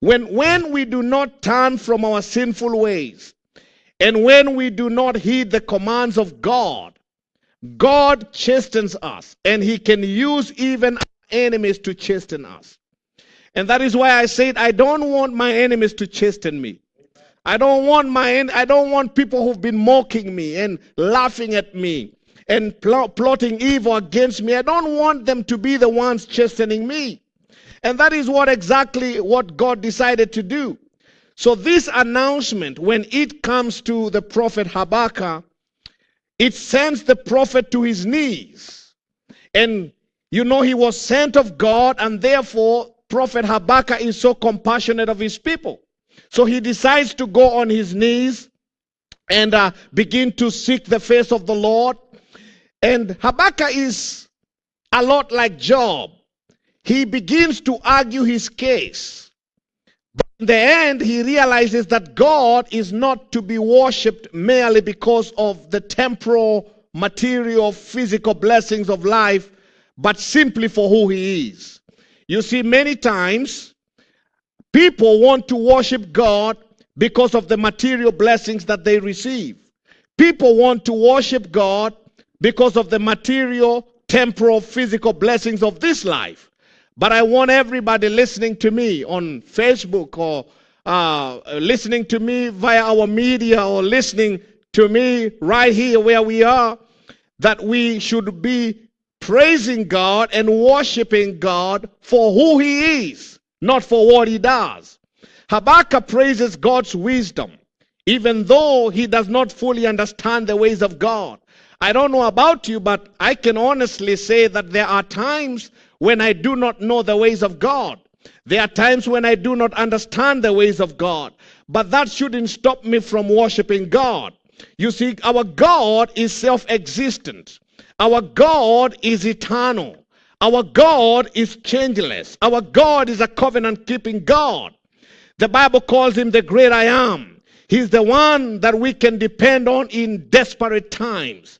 When we do not turn from our sinful ways, and when we do not heed the commands of God, God chastens us, and he can use even our enemies to chasten us. And that is why I said I don't want my enemies to chasten me. I don't want people who've been mocking me and laughing at me and plotting evil against me. I don't want them to be the ones chastening me. And that is exactly what God decided to do. So this announcement, when it comes to the prophet Habakkuk, it sends the prophet to his knees. And he was sent of God, and therefore prophet Habakkuk is so compassionate of his people. So he decides to go on his knees and begin to seek the face of the Lord. And Habakkuk is a lot like Job. He begins to argue his case. But in the end, he realizes that God is not to be worshipped merely because of the temporal, material, physical blessings of life, but simply for who he is. You see, many times, people want to worship God because of the material blessings that they receive. People want to worship God because of the material, temporal, physical blessings of this life. But I want everybody listening to me on Facebook or listening to me via our media or listening to me right here where we are, that we should be praising God and worshiping God for who he is, not for what he does. Habakkuk praises God's wisdom, even though he does not fully understand the ways of God. I don't know about you, but I can honestly say that there are times when I do not know the ways of God. There are times when I do not understand the ways of God. But that shouldn't stop me from worshiping God. You see, our God is self-existent. Our God is eternal. Our God is changeless. Our God is a covenant-keeping God. The Bible calls him the great I am. He's the one that we can depend on in desperate times.